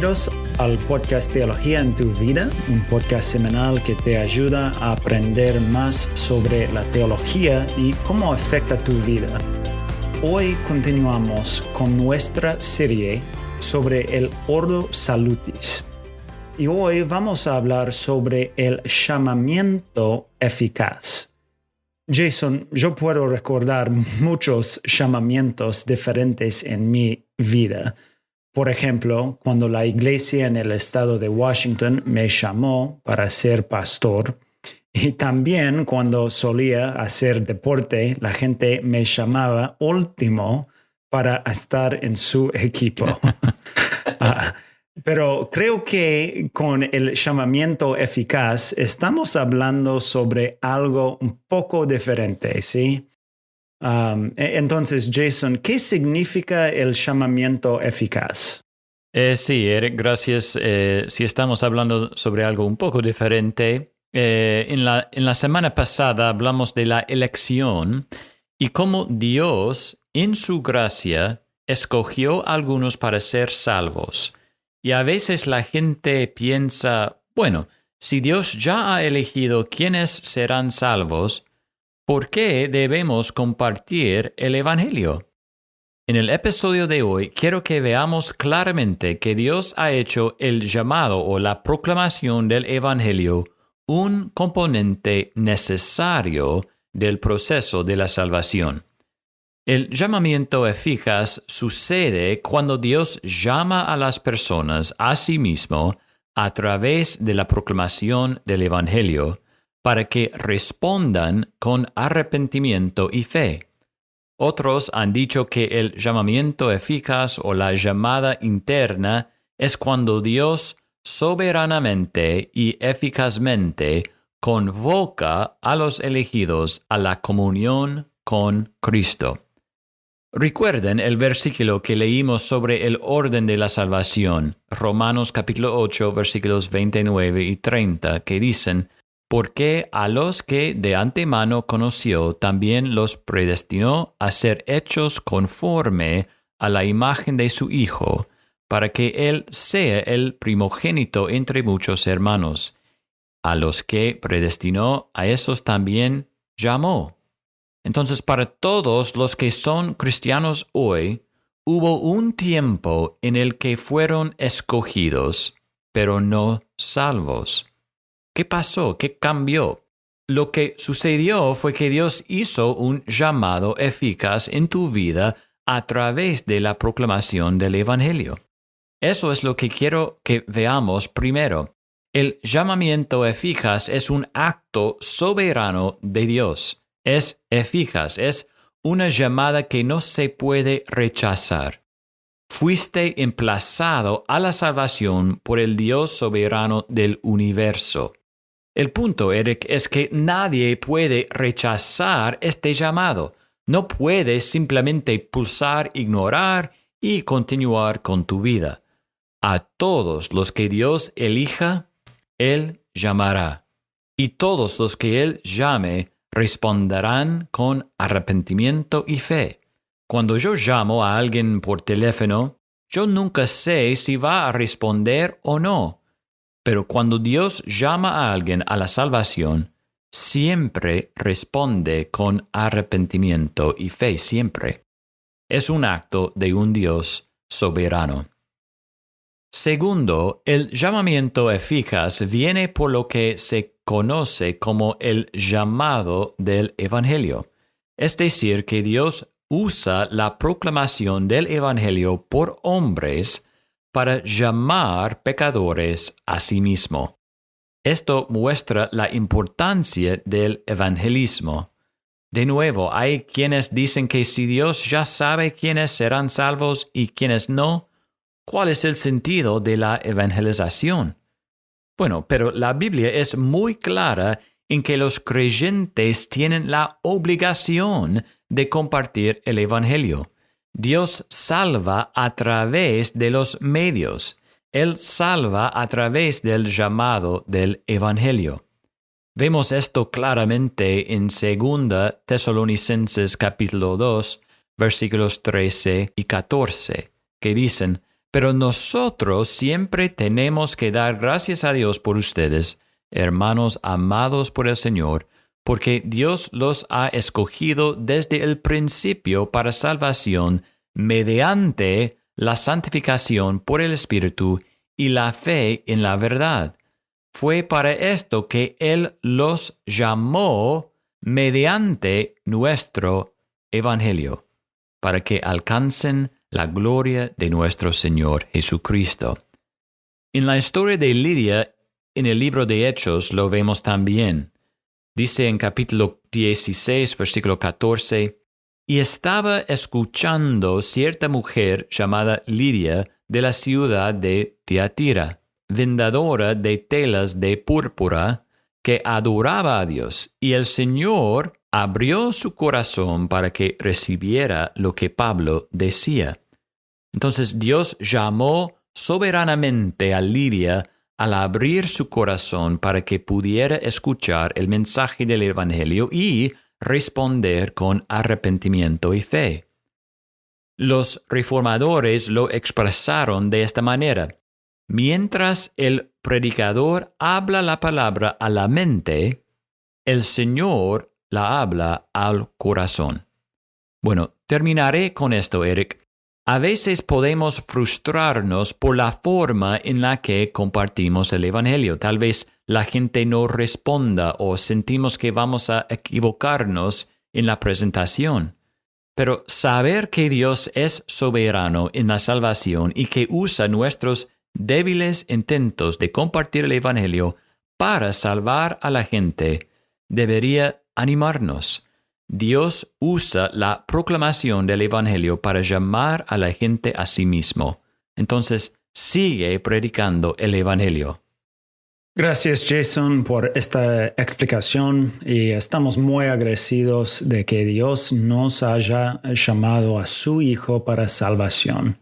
Bienvenidos al podcast Teología en tu Vida, un podcast semanal que te ayuda a aprender más sobre la teología y cómo afecta tu vida. Hoy continuamos con nuestra serie sobre el Ordo Salutis. Y hoy vamos a hablar sobre el llamamiento eficaz. Jason, yo puedo recordar muchos llamamientos diferentes en mi vida. Por ejemplo, cuando la iglesia en el estado de Washington me llamó para ser pastor, y también cuando solía hacer deporte, la gente me llamaba último para estar en su equipo. Pero creo que con el llamamiento eficaz estamos hablando sobre algo un poco diferente, ¿sí? Entonces, Jason, ¿qué significa el llamamiento eficaz? Sí, Eric, gracias. Si estamos hablando sobre algo un poco diferente, en la semana pasada hablamos de la elección y cómo Dios, en su gracia, escogió a algunos para ser salvos. Y a veces la gente piensa, bueno, si Dios ya ha elegido quiénes serán salvos, ¿por qué debemos compartir el Evangelio? En el episodio de hoy quiero que veamos claramente que Dios ha hecho el llamado o la proclamación del Evangelio un componente necesario del proceso de la salvación. El llamamiento eficaz sucede cuando Dios llama a las personas a sí mismo a través de la proclamación del Evangelio para que respondan con arrepentimiento y fe. Otros han dicho que el llamamiento eficaz o la llamada interna es cuando Dios soberanamente y eficazmente convoca a los elegidos a la comunión con Cristo. Recuerden el versículo que leímos sobre el orden de la salvación, Romanos capítulo 8, versículos 29 y 30, que dicen: porque a los que de antemano conoció, también los predestinó a ser hechos conforme a la imagen de su Hijo, para que Él sea el primogénito entre muchos hermanos. A los que predestinó, a esos también llamó. Entonces, para todos los que son cristianos hoy, hubo un tiempo en el que fueron escogidos, pero no salvos. ¿Qué pasó? ¿Qué cambió? Lo que sucedió fue que Dios hizo un llamado eficaz en tu vida a través de la proclamación del Evangelio. Eso es lo que quiero que veamos primero. El llamamiento eficaz es un acto soberano de Dios. Es eficaz, es una llamada que no se puede rechazar. Fuiste emplazado a la salvación por el Dios soberano del universo. El punto, Eric, es que nadie puede rechazar este llamado. No puedes simplemente pulsar, ignorar y continuar con tu vida. A todos los que Dios elija, Él llamará. Y todos los que Él llame responderán con arrepentimiento y fe. Cuando yo llamo a alguien por teléfono, yo nunca sé si va a responder o no. Pero cuando Dios llama a alguien a la salvación, siempre responde con arrepentimiento y fe, siempre. Es un acto de un Dios soberano. Segundo, el llamamiento eficaz viene por lo que se conoce como el llamado del Evangelio. Es decir, que Dios usa la proclamación del Evangelio por hombres para llamar pecadores a sí mismo. Esto muestra la importancia del evangelismo. De nuevo, hay quienes dicen que si Dios ya sabe quiénes serán salvos y quiénes no, ¿cuál es el sentido de la evangelización? Bueno, pero la Biblia es muy clara en que los creyentes tienen la obligación de compartir el Evangelio. Dios salva a través de los medios. Él salva a través del llamado del Evangelio. Vemos esto claramente en 2 Tesalonicenses capítulo 2, versículos 13 y 14, que dicen: Pero nosotros siempre tenemos que dar gracias a Dios por ustedes, hermanos amados por el Señor, porque Dios los ha escogido desde el principio para salvación mediante la santificación por el Espíritu y la fe en la verdad. Fue para esto que Él los llamó mediante nuestro Evangelio, para que alcancen la gloria de nuestro Señor Jesucristo. En la historia de Lidia, en el libro de Hechos, lo vemos también. Dice en capítulo 16, versículo 14, «Y estaba escuchando cierta mujer llamada Lidia de la ciudad de Tiatira, vendedora de telas de púrpura, que adoraba a Dios, y el Señor abrió su corazón para que recibiera lo que Pablo decía». Entonces Dios llamó soberanamente a Lidia al abrir su corazón para que pudiera escuchar el mensaje del Evangelio y responder con arrepentimiento y fe. Los reformadores lo expresaron de esta manera: mientras el predicador habla la palabra a la mente, el Señor la habla al corazón. Bueno, terminaré con esto, Eric. A veces podemos frustrarnos por la forma en la que compartimos el Evangelio. Tal vez la gente no responda o sentimos que vamos a equivocarnos en la presentación. Pero saber que Dios es soberano en la salvación y que usa nuestros débiles intentos de compartir el Evangelio para salvar a la gente debería animarnos. Dios usa la proclamación del Evangelio para llamar a la gente a sí mismo. Entonces, sigue predicando el Evangelio. Gracias, Jason, por esta explicación, y estamos muy agradecidos de que Dios nos haya llamado a su Hijo para salvación.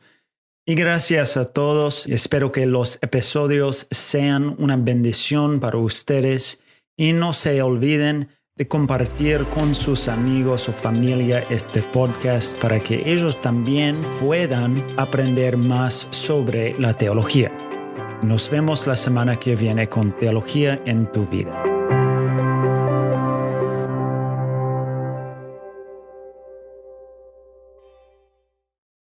Y gracias a todos. Espero que los episodios sean una bendición para ustedes y no se olviden de compartir con sus amigos o familia este podcast para que ellos también puedan aprender más sobre la teología. Nos vemos la semana que viene con Teología en tu Vida.